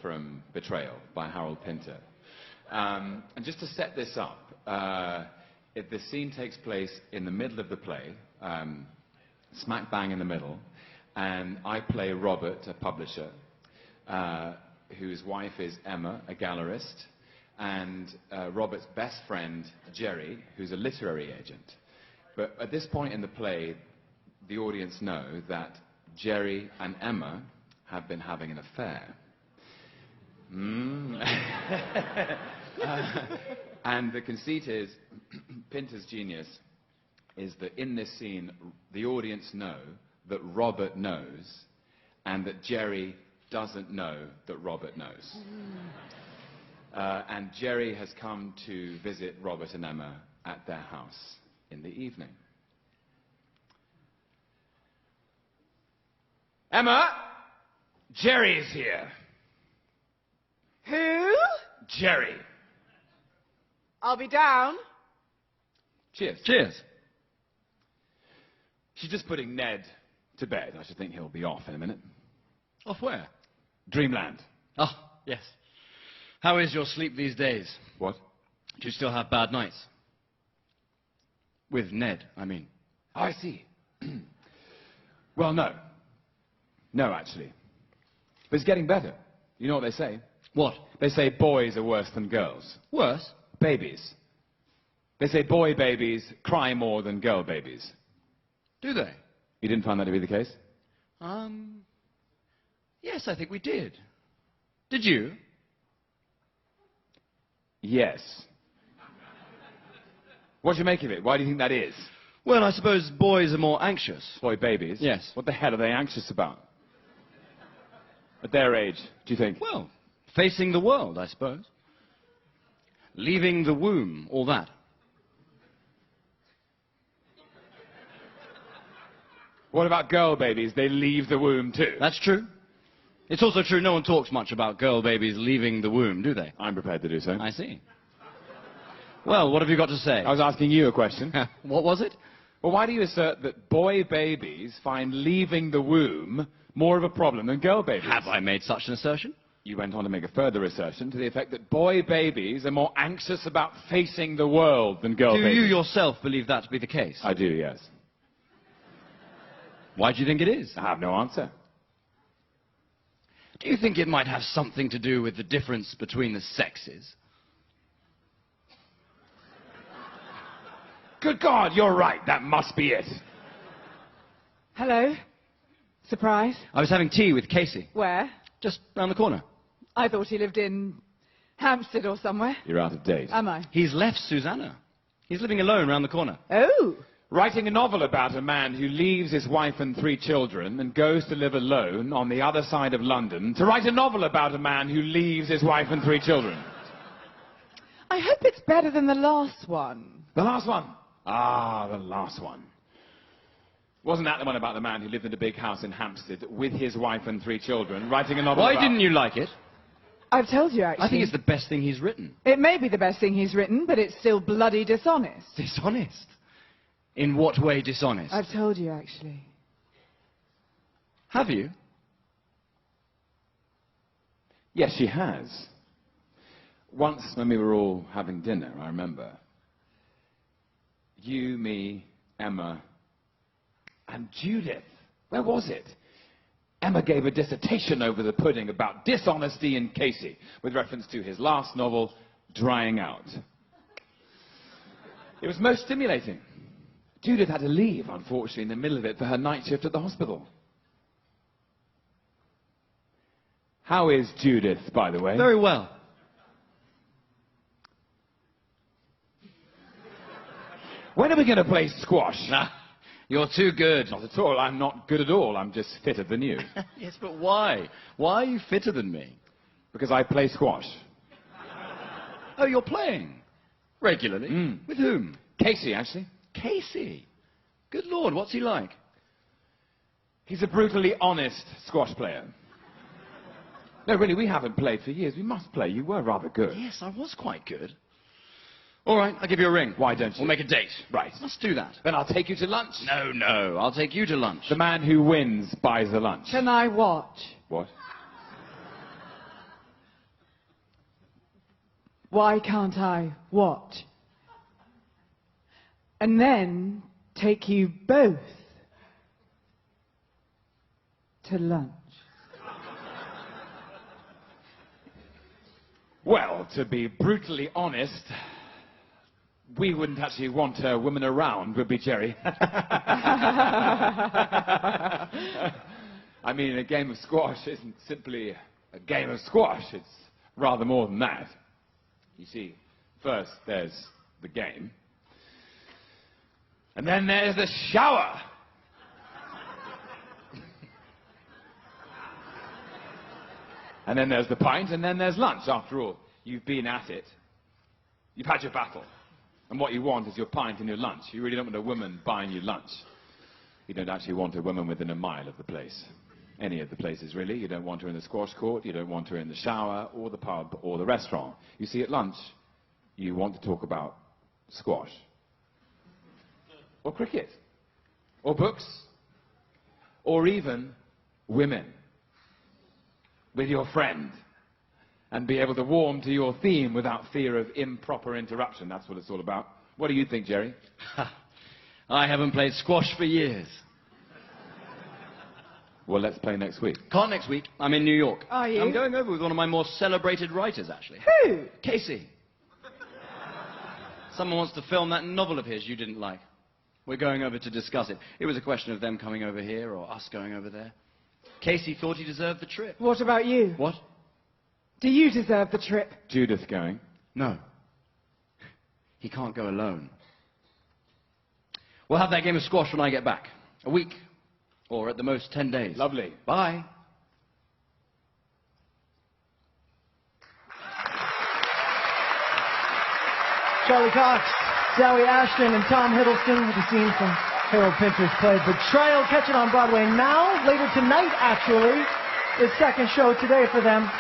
from Betrayal by Harold Pinter. And just to set this up, the scene takes place in the middle of the play, smack bang in the middle, and I play Robert, a publisher, whose wife is Emma, a gallerist, and Robert's best friend, Jerry, who's a literary agent. But at this point in the play, the audience know that Jerry and Emma have been having an affair. And the conceit is, Pinter's genius is that in this scene, the audience know that Robert knows, and that Jerry doesn't know that Robert knows. And Jerry has come to visit Robert and Emma at their house in the evening. Emma, Jerry's here. Who? Jerry. I'll be down. Cheers. Cheers. She's just putting Ned to bed. I should think he'll be off in a minute. Off where? Dreamland. Oh, yes. How is your sleep these days? What? Do you still have bad nights? With Ned, I mean. Oh, I see. Well, no. No, actually. But it's getting better. You know what they say? What? They say boys are worse than girls. Worse? Babies. They say boy babies cry more than girl babies. Do they? You didn't find that to be the case? Yes, I think we did. Did you? Yes. What do you make of it? Why do you think that is? Well, I suppose boys are more anxious. Boy babies? Yes. What the hell are they anxious about? At their age, do you think? Well, facing the world, I suppose. Leaving the womb, all that. What about girl babies? They leave the womb too. That's true. It's also true no one talks much about girl babies leaving the womb, do they? I'm prepared to do so. I see. Well, what have you got to say? I was asking you a question. What was it? Well, why do you assert that boy babies find leaving the womb more of a problem than girl babies? Have I made such an assertion? You went on to make a further assertion to the effect that boy babies are more anxious about facing the world than girl babies. Do you yourself believe that to be the case? I do, yes. Why do you think it is? I have no answer. Do you think it might have something to do with the difference between the sexes? Good God, you're right. That must be it. Hello. Surprise. I was having tea with Casey, Where? just round the corner. I thought he lived in Hampstead or somewhere. You're out of date. Am I? He's left Susanna. He's living alone round the corner. Oh. Writing a novel about a man who leaves his wife and 3 children and goes to live alone on the other side of London to write a novel about a man who leaves his wife and 3 children. I hope it's better than the last one. The last one. Ah, the last one. Wasn't that the one about the man who lived in a big house in Hampstead with his wife and 3 children, writing a novel Why about... didn't you like it? I've told you, actually. I think it's the best thing he's written. It may be the best thing he's written, but it's still bloody dishonest. Dishonest? In what way dishonest? I've told you, actually. Have you? Yes, she has. Once, when we were all having dinner, I remember, you, me, Emma, and Judith. Where was it? Emma gave a dissertation over the pudding about dishonesty in Casey, with reference to his last novel, Drying Out. It was most stimulating. Judith had to leave, unfortunately, in the middle of it for her night shift at the hospital. How is Judith, by the way? Very well. When are we going to play squash? Nah, you're too good. Not at all. I'm not good at all. I'm just fitter than you. Yes, but why? Why are you fitter than me? Because I play squash. Oh, you're playing? Regularly? With whom? Casey, actually. Casey. Good Lord, what's he like? He's a brutally honest squash player. No, really, we haven't played for years. We must play. You were rather good. Yes, I was quite good. All right, I'll give you a ring. Why don't you? We'll make a date. Right. Let's do that. Then I'll take you to lunch. No, I'll take you to lunch. The man who wins buys the lunch. Can I watch? What? Why can't I watch? And then take you both to lunch. Well, to be brutally honest, we wouldn't actually want a woman around, would we, Jerry? I mean, a game of squash isn't simply a game of squash. It's rather more than that. You see, first there's the game, and then there's the shower. And then there's the pint, and then there's lunch. After all, you've been at it. You've had your battle. And what you want is your pint and your lunch. You really don't want a woman buying you lunch. You don't actually want a woman within a mile of the place. Any of the places, really. You don't want her in the squash court. You don't want her in the shower, or the pub, or the restaurant. You see, at lunch, you want to talk about squash. Or cricket. Or books. Or even women. With your friend, and be able to warm to your theme without fear of improper interruption. That's what it's all about. What do you think, Jerry? I haven't played squash for years. Well, let's play next week. Can't next week. I'm in New York. Are you? I'm going over with one of my more celebrated writers, actually. Who? Casey. Someone wants to film that novel of his you didn't like. We're going over to discuss it. It was a question of them coming over here or us going over there. Casey thought he deserved the trip. What about you? What? Do you deserve the trip? Judith going. No. He can't go alone. We'll have that game of squash when I get back. A week. Or at the most 10 days. Lovely. Bye. Charlie Cox, Zawe, Ashton, and Tom Hiddleston with the scene from Harold Pinter's play Betrayal. Catch it on Broadway now, later tonight actually. The second show today for them.